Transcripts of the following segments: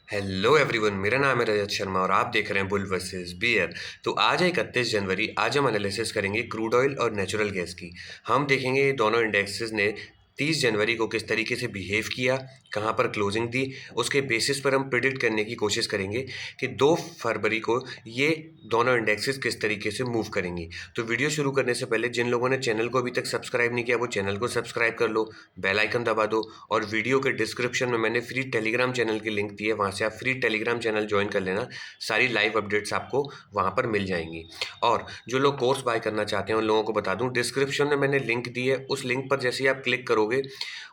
Hello everyone, मेरा नाम है रजत शर्मा और आप देख रहे हैं बुल वर्सेस बियर। तो आज है 31 जनवरी। आज हम एनालिसिस करेंगे क्रूड ऑयल और नेचुरल गैस की। हम देखेंगे ये दोनों इंडेक्सेस ने 30 जनवरी को किस तरीके से बिहेव किया, कहाँ पर क्लोजिंग दी। उसके बेसिस पर हम प्रिडिक्ट करने की कोशिश करेंगे कि 2 फरवरी को ये दोनों इंडेक्सेस किस तरीके से मूव करेंगी। तो वीडियो शुरू करने से पहले जिन लोगों ने चैनल को अभी तक सब्सक्राइब नहीं किया वो चैनल को सब्सक्राइब कर लो, बेल आइकन दबा दो। और वीडियो के डिस्क्रिप्शन में मैंने फ्री टेलीग्राम चैनल की लिंक दी है, वहाँ से आप फ्री टेलीग्राम चैनल ज्वाइन कर लेना। सारी लाइव अपडेट्स आपको वहाँ पर मिल जाएंगी। और जो लोग कोर्स बाय करना चाहते हैं उन लोगों को बता दूँ, डिस्क्रिप्शन में मैंने लिंक दी है। उस लिंक पर जैसे ही आप क्लिक करोगे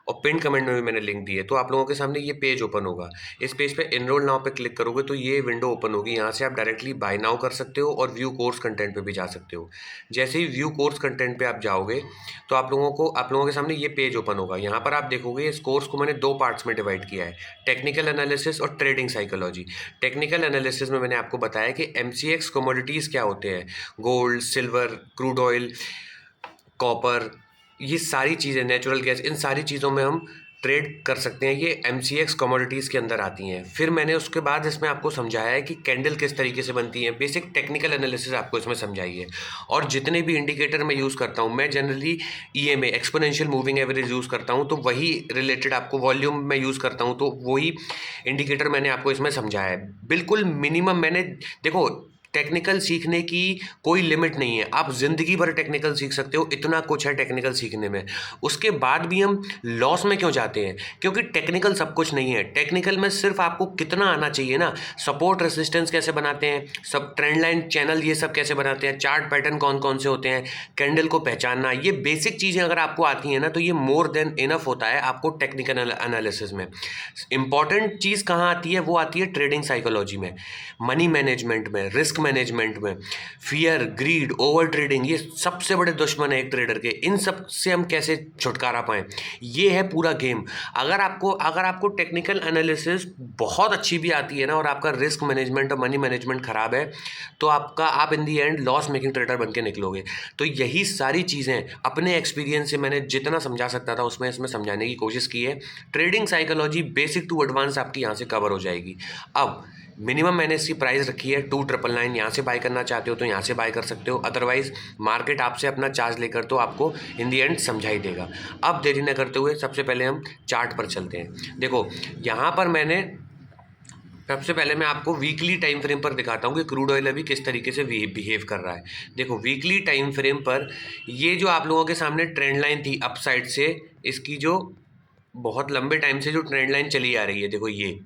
और पिन कमेंट में भी मैंने लिंक दी है, तो आप लोगों के सामने ये पेज ओपन होगा। इस पेज पे एनरोल नाउ पे क्लिक करोगे तो ये विंडो ओपन होगी। यहाँ से आप डायरेक्टली बाय नाउ कर सकते हो और व्यू कोर्स कंटेंट पे भी जा सकते हो। जैसे ही व्यू कोर्स कंटेंट पे आप जाओगे तो आप लोगों के सामने ये पेज ओपन होगा। यहाँ पर आप देखोगे इस कोर्स को मैंने 2 पार्ट्स में डिवाइड किया है, टेक्निकल एनालिसिस और ट्रेडिंग साइकोलॉजी। टेक्निकल एनालिसिस में मैंने आपको बताया कि एमसीएक्स कमोडिटीज़ क्या होते हैं, gold, silver, crude oil, copper, ये सारी चीज़ें, नेचुरल गैस, इन सारी चीज़ों में हम ट्रेड कर सकते हैं। ये एमसीएक्स कमोडिटीज़ के अंदर आती हैं। फिर मैंने उसके बाद इसमें आपको समझाया है कि कैंडल किस तरीके से बनती है, बेसिक टेक्निकल एनालिसिस आपको इसमें समझाई है। और जितने भी इंडिकेटर मैं यूज़ करता हूँ, मैं generally EMA, exponential moving average use करता हूँ, तो वही रिलेटेड आपको वॉल्यूम मैं यूज़ करता हूँ, तो वही इंडिकेटर मैंने आपको इसमें समझाया है। बिल्कुल मिनिमम मैंने, देखो, टेक्निकल सीखने की कोई लिमिट नहीं है। आप ज़िंदगी भर टेक्निकल सीख सकते हो, इतना कुछ है टेक्निकल सीखने में। उसके बाद भी हम लॉस में क्यों जाते हैं? क्योंकि टेक्निकल सब कुछ नहीं है। टेक्निकल में सिर्फ आपको कितना आना चाहिए ना, सपोर्ट रेसिस्टेंस कैसे बनाते हैं, सब ट्रेंड लाइन, चैनल, ये सब कैसे बनाते हैं, चार्ट पैटर्न कौन कौन से होते हैं, कैंडल को पहचानना, ये बेसिक चीज़ें अगर आपको आती हैं ना तो ये मोर देन इनफ होता है आपको टेक्निकल एनालिसिस में। इंपॉर्टेंट चीज़ कहाँ आती है? वो आती है ट्रेडिंग साइकोलॉजी में, मनी मैनेजमेंट में, रिस्क मैनेजमेंट में। फियर, ग्रीड, ओवर ट्रेडिंग, ये सबसे बड़े दुश्मन है एक ट्रेडर के। इन सब से हम कैसे छुटकारा पाएं, ये है पूरा गेम। अगर आपको टेक्निकल एनालिसिस बहुत अच्छी भी आती है ना और आपका रिस्क मैनेजमेंट और मनी मैनेजमेंट खराब है, तो आप इन दी एंड लॉस मेकिंग ट्रेडर बन के निकलोगे। तो यही सारी चीज़ें अपने एक्सपीरियंस से मैंने जितना समझा सकता था उसमें इसमें समझाने की कोशिश की है। Trading psychology basic to advance आपकी यहाँ से कवर हो जाएगी। अब मिनिमम मैंने इसकी प्राइस रखी है 2999। यहाँ से बाय करना चाहते हो तो यहाँ से बाय कर सकते हो, अदरवाइज मार्केट आपसे अपना चार्ज लेकर तो आपको इन दी एंड समझा ही देगा। अब देरी न करते हुए सबसे पहले हम चार्ट पर चलते हैं। देखो, यहाँ पर सबसे पहले मैं आपको वीकली टाइम फ्रेम पर दिखाता हूँ कि क्रूड ऑयल अभी किस तरीके से बिहेव कर रहा है। देखो, वीकली टाइम फ्रेम पर ये जो आप लोगों के सामने ट्रेंड लाइन थी अपसाइड से, इसकी जो बहुत लंबे टाइम से जो ट्रेंड लाइन चली आ रही है, देखो ये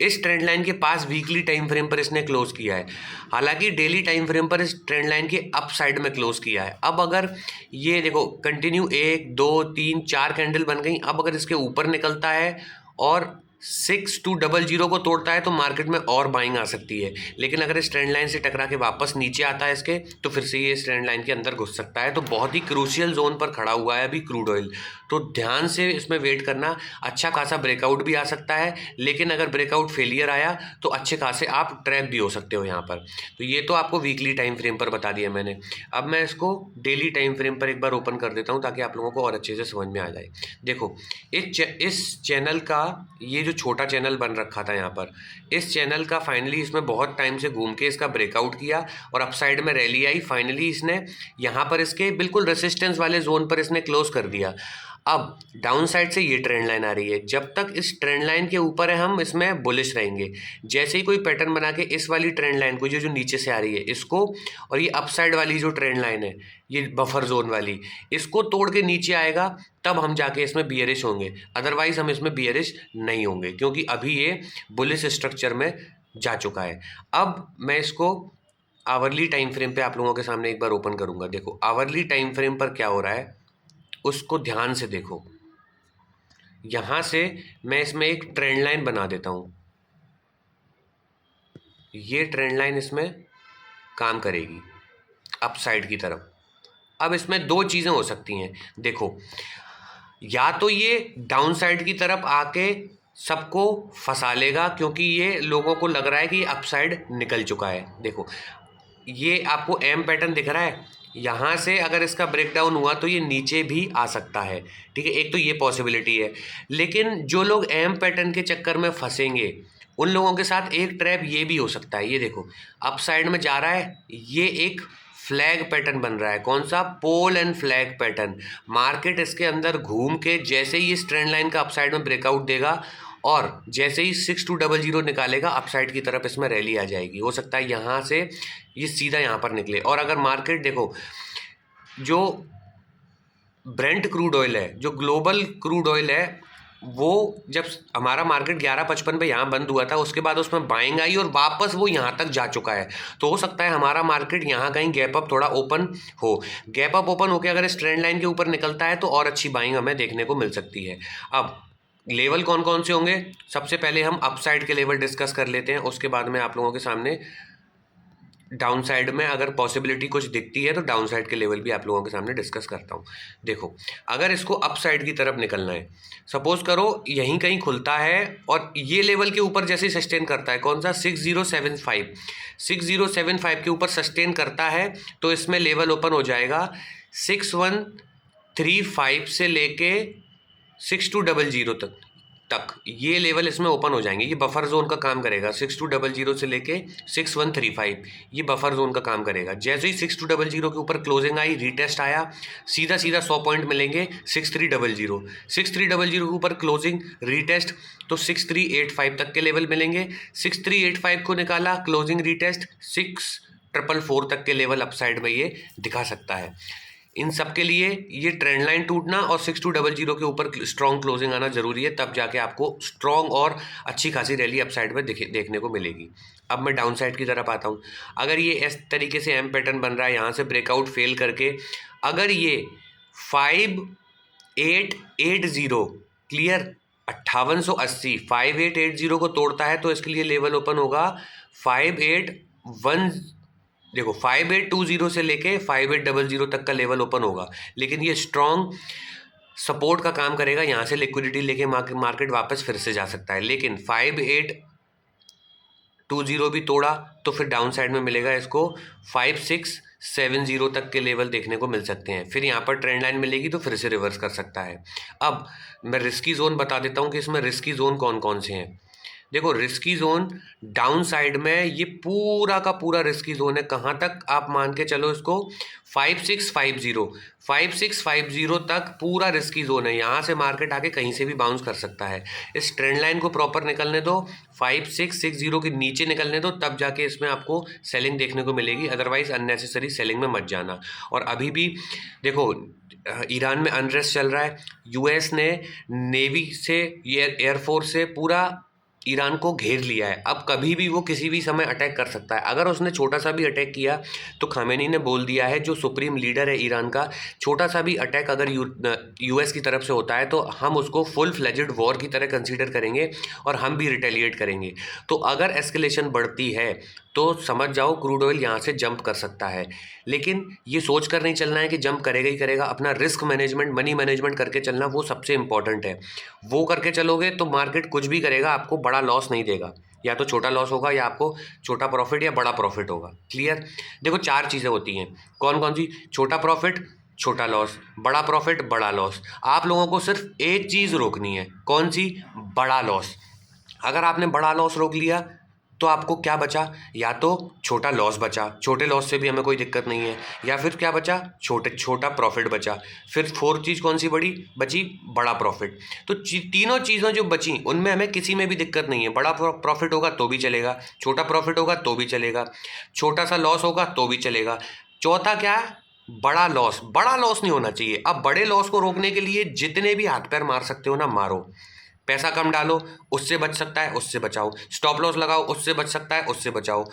इस ट्रेंड लाइन के पास वीकली टाइम फ्रेम पर इसने क्लोज किया है। हालांकि डेली टाइम फ्रेम पर इस ट्रेंड लाइन के अप साइड में क्लोज किया है। अब अगर ये देखो कंटिन्यू 1 2 3 4 कैंडल बन गई, अब अगर इसके ऊपर निकलता है और 6200 को तोड़ता है तो मार्केट में और बाइंग आ सकती है। लेकिन अगर इस ट्रेंड लाइन से टकरा के वापस नीचे आता है इसके, तो फिर से ये इस ट्रेंड लाइन के अंदर घुस सकता है। तो बहुत ही क्रूशियल जोन पर खड़ा हुआ है अभी क्रूड ऑयल, तो ध्यान से इसमें वेट करना। अच्छा खासा ब्रेकआउट भी आ सकता है, लेकिन अगर ब्रेकआउट फेलियर आया तो अच्छे खासे आप ट्रैप भी हो सकते हो यहाँ पर। तो ये तो आपको वीकली टाइम फ्रेम पर बता दिया मैंने। अब मैं इसको डेली टाइम फ्रेम पर एक बार ओपन कर देता हूँ ताकि आप लोगों को और अच्छे से समझ में आ जाए। देखो, इस चैनल का, ये जो छोटा चैनल बन रखा था यहाँ पर, इस चैनल का फाइनली इसमें बहुत टाइम से घूम के इसका ब्रेकआउट किया और अपसाइड में रैली आई। फाइनली इसने यहाँ पर इसके बिल्कुल रेसिस्टेंस वाले जोन पर इसने क्लोज कर दिया। अब डाउन साइड से ये ट्रेंड लाइन आ रही है। जब तक इस ट्रेंड लाइन के ऊपर है हम इसमें बुलिश रहेंगे। जैसे ही कोई पैटर्न बना के इस वाली ट्रेंड लाइन को, जो नीचे से आ रही है इसको, और ये अपसाइड वाली जो ट्रेंड लाइन है, ये बफर जोन वाली, इसको तोड़ के नीचे आएगा, तब हम जाके इसमें बियरिश होंगे। अदरवाइज हम इसमें बियरिश नहीं होंगे, क्योंकि अभी ये बुलिश स्ट्रक्चर में जा चुका है। अब मैं इसको आवरली टाइम फ्रेम पे आप लोगों के सामने एक बार ओपन करूंगा। देखो, आवरली टाइम फ्रेम पर क्या हो रहा है उसको ध्यान से देखो। यहां से मैं इसमें एक ट्रेंड लाइन बना देता हूं। ये ट्रेंड लाइन इसमें काम करेगी अपसाइड की तरफ। अब इसमें दो चीज़ें हो सकती हैं। देखो, या तो ये डाउन साइड की तरफ आके सबको फंसा लेगा, क्योंकि ये लोगों को लग रहा है कि अपसाइड निकल चुका है। देखो, ये आपको एम पैटर्न दिख रहा है, यहाँ से अगर इसका ब्रेकडाउन हुआ तो ये नीचे भी आ सकता है। ठीक है, एक तो ये पॉसिबिलिटी है। लेकिन जो लोग एम पैटर्न के चक्कर में फंसेंगे उन लोगों के साथ एक ट्रैप ये भी हो सकता है, ये देखो अप साइड में जा रहा है, ये एक फ्लैग पैटर्न बन रहा है। कौन सा? Pole and flag pattern. Market इसके अंदर घूम के जैसे ही इस ट्रेंड लाइन का अपसाइड में ब्रेकआउट देगा और जैसे ही 6200 निकालेगा अपसाइड की तरफ इसमें रैली आ जाएगी। हो सकता है यहाँ से ये सीधा यहाँ पर निकले। और अगर मार्केट देखो, जो ब्रेंट क्रूड ऑयल है, जो ग्लोबल क्रूड ऑयल है, वो जब हमारा मार्केट 11.55 पे यहाँ बंद हुआ था, उसके बाद उसमें बाइंग आई और वापस वो यहाँ तक जा चुका है। तो हो सकता है हमारा मार्केट यहाँ कहीं गैप अप थोड़ा ओपन हो। गैप अप ओपन होकर अगर इस ट्रेंड लाइन के ऊपर निकलता है तो और अच्छी बाइंग हमें देखने को मिल सकती है। अब लेवल कौन कौन से होंगे? सबसे पहले हम अपसाइड के लेवल डिस्कस कर लेते हैं, उसके बाद में आप लोगों के सामने डाउन साइड में अगर पॉसिबिलिटी कुछ दिखती है तो डाउन साइड के लेवल भी आप लोगों के सामने डिस्कस करता हूँ। देखो, अगर इसको अप साइड की तरफ निकलना है, सपोज करो यहीं कहीं खुलता है और ये लेवल के ऊपर जैसे सस्टेन करता है, कौन सा? 6075 6075 के ऊपर सस्टेन करता है तो इसमें लेवल ओपन हो जाएगा 6135 से लेके 6200 तक ये लेवल इसमें ओपन हो जाएंगे। ये बफर जोन का काम करेगा। 6200 से लेके 6135 ये बफर जोन का काम करेगा। जैसे ही 6200 के ऊपर क्लोजिंग आई, रीटेस्ट आया, सीधा सीधा 100 पॉइंट मिलेंगे 6300 6300 के ऊपर क्लोजिंग रीटेस्ट तो 6385 तक के लेवल मिलेंगे। 6385 को निकाला, क्लोजिंग रीटेस्ट 6444 तक के लेवल अपसाइड में ये दिखा सकता है। इन सब के लिए ये ट्रेंड लाइन टूटना और 6200 के ऊपर स्ट्रॉन्ग क्लोजिंग आना जरूरी है, तब जाके आपको स्ट्रॉन्ग और अच्छी खासी रैली अपसाइड में देखने को मिलेगी। अब मैं डाउन साइड की तरफ आता हूँ। अगर ये इस तरीके से एम पैटर्न बन रहा है, यहाँ से ब्रेकआउट फेल करके अगर ये 5880 क्लियर 5880 5880 को तोड़ता है तो इसके लिए लेवल ओपन होगा 581, देखो 5820 से लेके 5800 तक का लेवल ओपन होगा। लेकिन ये स्ट्रॉन्ग सपोर्ट का काम करेगा, यहाँ से लिक्विडिटी लेके मार्केट वापस फिर से जा सकता है। लेकिन 5820 भी तोड़ा तो फिर डाउन साइड में मिलेगा इसको 5670 तक के लेवल देखने को मिल सकते हैं। फिर यहाँ पर ट्रेंड लाइन मिलेगी तो फिर से रिवर्स कर सकता है। अब मैं रिस्की जोन बता देता हूँ कि इसमें रिस्की जोन कौन कौन से हैं। देखो, रिस्की जोन डाउन साइड में ये पूरा का पूरा रिस्की जोन है। कहाँ तक? आप मान के चलो इसको 5650 तक पूरा रिस्की जोन है। यहाँ से मार्केट आके कहीं से भी बाउंस कर सकता है। इस ट्रेंड लाइन को प्रॉपर निकलने दो, 5660 के नीचे निकलने दो, तब जाके इसमें आपको सेलिंग देखने को मिलेगी। अदरवाइज अननेसेसरी सेलिंग में मत जाना। और अभी भी देखो, ईरान में अनरेस्ट चल रहा है। यूएस ने नेवी से, एयरफोर्स से पूरा ईरान को घेर लिया है। अब कभी भी वो किसी भी समय अटैक कर सकता है। अगर उसने छोटा सा भी अटैक किया तो खामेनी ने बोल दिया है, जो सुप्रीम लीडर है ईरान का, छोटा सा भी अटैक अगर यूएस की तरफ से होता है तो हम उसको फुल फ्लेजेड वॉर की तरह कंसीडर करेंगे और हम भी रिटेलिएट करेंगे। तो अगर एस्केलेशन बढ़ती है तो समझ जाओ क्रूड ऑयल यहाँ से जंप कर सकता है। लेकिन ये सोच कर नहीं चलना है कि जंप करेगा ही करेगा। अपना रिस्क मैनेजमेंट, मनी मैनेजमेंट करके चलना, वो सबसे इंपॉर्टेंट है। वो करके चलोगे तो मार्केट कुछ भी करेगा, आपको बड़ा लॉस नहीं देगा। या तो छोटा लॉस होगा या आपको छोटा प्रॉफिट या बड़ा प्रॉफिट होगा। क्लियर? देखो, 4 चीज़ें होती हैं। कौन कौन सी? छोटा प्रॉफिट, छोटा लॉस, बड़ा प्रॉफिट, बड़ा लॉस। आप लोगों को सिर्फ एक चीज़ रोकनी है। कौन सी? बड़ा लॉस। अगर आपने बड़ा लॉस रोक लिया तो आपको क्या बचा? या तो छोटा लॉस बचा, छोटे लॉस से भी हमें कोई दिक्कत नहीं है, या फिर क्या बचा? छोटा प्रॉफिट बचा। फिर 4th चीज़ कौन सी बची? बड़ा प्रॉफिट। तो तीनों चीज़ें जो बची उनमें हमें किसी में भी दिक्कत नहीं है। बड़ा प्रॉफिट होगा तो भी चलेगा, छोटा प्रॉफिट होगा तो भी चलेगा, छोटा सा लॉस होगा तो भी चलेगा। चौथा क्या? बड़ा लॉस। बड़ा लॉस नहीं होना चाहिए। अब बड़े लॉस को रोकने के लिए जितने भी हाथ पैर मार सकते हो ना, मारो। पैसा कम डालो, उससे बच सकता है, उससे बचाओ। स्टॉप लॉस लगाओ, उससे बच सकता है, उससे बचाओ।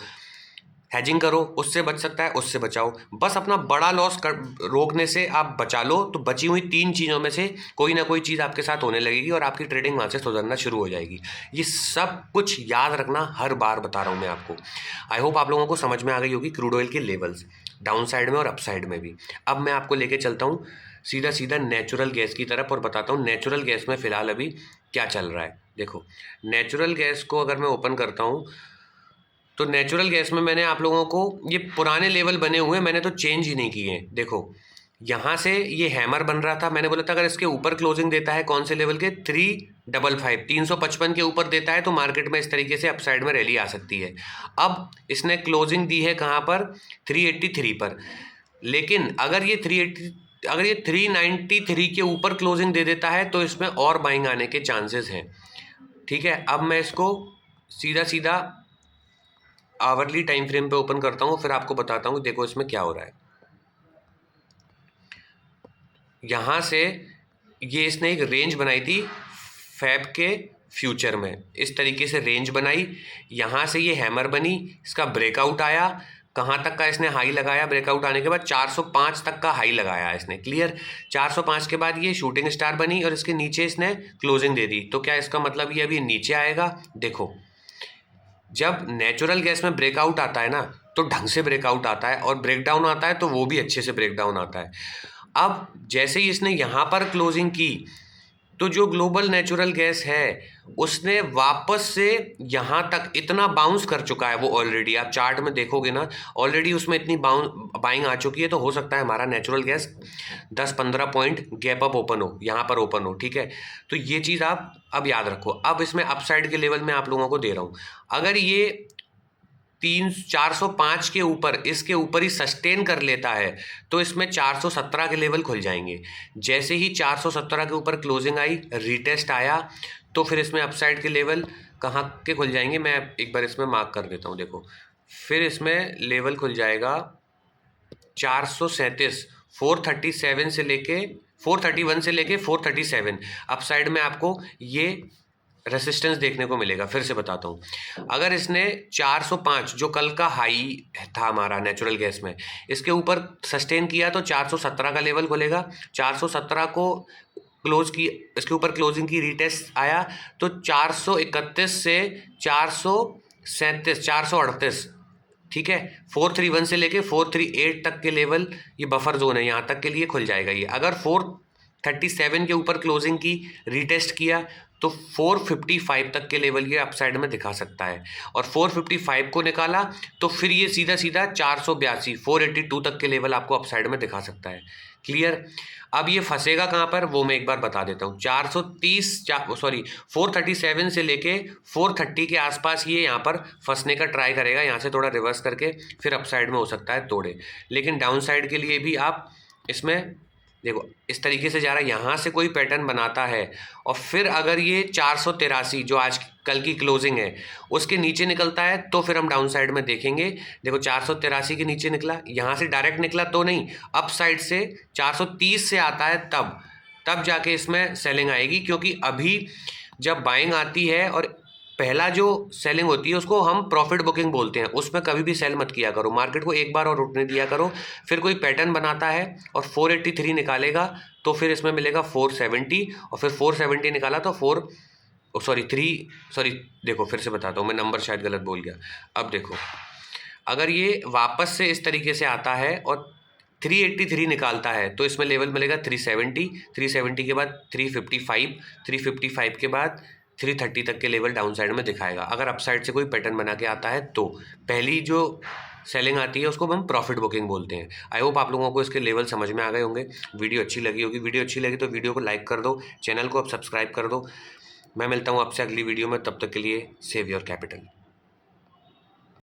हैजिंग करो, उससे बच सकता है, उससे बचाओ। बस अपना बड़ा लॉस रोकने से आप बचा लो तो बची हुई 3 चीज़ों में से कोई ना कोई चीज़ आपके साथ होने लगेगी और आपकी ट्रेडिंग वहाँ से सुधरना शुरू हो जाएगी। ये सब कुछ याद रखना, हर बार बता रहा हूँ मैं आपको। आई होप आप लोगों को समझ में आ गई होगी क्रूड ऑयल के लेवल्स, डाउन साइड में और अप साइड में भी। अब मैं आपको लेके चलता हूँ सीधा सीधा नेचुरल गैस की तरफ और बताता हूँ नेचुरल गैस में फ़िलहाल अभी क्या चल रहा है। देखो, नेचुरल गैस को अगर मैं ओपन करता हूँ तो नेचुरल गैस में मैंने आप लोगों को, ये पुराने लेवल बने हुए हैं, मैंने तो चेंज ही नहीं किए हैं। देखो, यहाँ से ये हैमर बन रहा था, मैंने बोला था अगर इसके ऊपर क्लोजिंग देता है कौन से लेवल के 355 355 के ऊपर देता है तो मार्केट में इस तरीके से अपसाइड में रैली आ सकती है। अब इसने क्लोजिंग दी है कहाँ पर, 383 पर, लेकिन अगर ये 393 के ऊपर क्लोजिंग दे देता है तो इसमें और बाइंग आने के चांसेस हैं। ठीक है, अब मैं इसको सीधा सीधा आवरली टाइम फ्रेम पे ओपन करता हूँ, फिर आपको बताता हूँ देखो इसमें क्या हो रहा है। यहाँ से ये इसने एक रेंज बनाई थी फैब के फ्यूचर में, इस तरीके से रेंज बनाई, यहाँ से ये हैमर बनी, इसका ब्रेकआउट आया, कहाँ तक का इसने हाई लगाया, ब्रेकआउट आने के बाद 405 तक का हाई लगाया इसने, क्लियर। 405 के बाद ये शूटिंग स्टार बनी और इसके नीचे इसने क्लोजिंग दे दी। तो क्या इसका मतलब ये अभी नीचे आएगा? देखो, जब नेचुरल गैस में ब्रेकआउट आता है ना तो ढंग से ब्रेकआउट आता है, और ब्रेकडाउन आता है तो वो भी अच्छे से ब्रेकडाउन आता है। अब जैसे ही इसने यहाँ पर क्लोजिंग की तो जो ग्लोबल नेचुरल गैस है उसने वापस से यहाँ तक इतना बाउंस कर चुका है वो ऑलरेडी, आप चार्ट में देखोगे ना ऑलरेडी उसमें इतनी बाइंग आ चुकी है। तो हो सकता है हमारा natural gas 10-15 point gap up open हो, यहाँ पर ओपन हो, ठीक है। तो ये चीज़ आप अब याद रखो। अब इसमें अपसाइड के लेवल में आप लोगों को दे रहा हूँ, अगर ये 405 के ऊपर, इसके ऊपर ही सस्टेन कर लेता है तो इसमें 417 के लेवल खुल जाएंगे। जैसे ही 417 के ऊपर क्लोजिंग आई, रीटेस्ट आया, तो फिर इसमें अपसाइड के लेवल कहाँ के खुल जाएंगे, मैं एक बार इसमें मार्क कर देता हूँ। देखो, फिर इसमें लेवल खुल जाएगा 437, 437 से लेके 431 से लेके 437 अपसाइड में आपको ये रेसिस्टेंस देखने को मिलेगा। फिर से बताता हूँ, अगर इसने 405 जो कल का हाई था हमारा नेचुरल गैस में, इसके ऊपर सस्टेन किया तो 417 का लेवल खुलेगा। 417 को क्लोज की, इसके ऊपर क्लोजिंग की, रीटेस्ट आया तो 431 से 437 438, ठीक है। 431 से लेके 438 तक के लेवल, ये बफर जोन है, यहाँ तक के लिए खुल जाएगा ये। अगर 437 के ऊपर क्लोजिंग की, रीटेस्ट किया तो 455 तक के लेवल ये अपसाइड में दिखा सकता है, और 455 को निकाला तो फिर ये सीधा सीधा 482 482 तक के लेवल आपको अपसाइड में दिखा सकता है, क्लियर। अब ये फंसेगा कहाँ पर वो मैं एक बार बता देता हूँ। 437 से लेके 430 के आसपास ये यहाँ पर फंसने का ट्राई करेगा, यहाँ से थोड़ा रिवर्स करके फिर अपसाइड में हो सकता है तोड़े। लेकिन डाउन साइड के लिए भी आप इसमें देखो इस तरीके से जा रहा है, यहाँ से कोई पैटर्न बनाता है और फिर अगर ये 483 जो आज कल की क्लोजिंग है उसके नीचे निकलता है तो फिर हम डाउन साइड में देखेंगे। देखो 483 के नीचे निकला, यहाँ से डायरेक्ट निकला तो नहीं, अप साइड से 430 से आता है तब जाके इसमें सेलिंग आएगी। क्योंकि अभी जब बाइंग आती है और पहला जो सेलिंग होती है उसको हम प्रॉफिट बुकिंग बोलते हैं, उसमें कभी भी सेल मत किया करो, मार्केट को एक बार और उठने दिया करो। फिर कोई पैटर्न बनाता है और 483 निकालेगा तो फिर इसमें मिलेगा 470, और फिर 470 निकाला तो देखो फिर से बताता हूँ, मैं नंबर शायद गलत बोल गया। अब देखो, अगर ये वापस से इस तरीके से आता है और 383 निकालता है तो इसमें लेवल मिलेगा 370, 370 के बाद 355, 355 के बाद 330 तक के लेवल डाउन साइड में दिखाएगा। अगर अप साइड से कोई पैटर्न बना के आता है तो पहली जो सेलिंग आती है उसको हम प्रॉफिट बुकिंग बोलते हैं। आई होप आप लोगों को इसके लेवल समझ में आ गए होंगे। वीडियो अच्छी लगी होगी, वीडियो अच्छी लगी तो वीडियो को लाइक कर दो, चैनल को अब सब्सक्राइब कर दो। मैं मिलता हूँ आपसे अगली वीडियो में, तब तक के लिए सेव योर कैपिटल।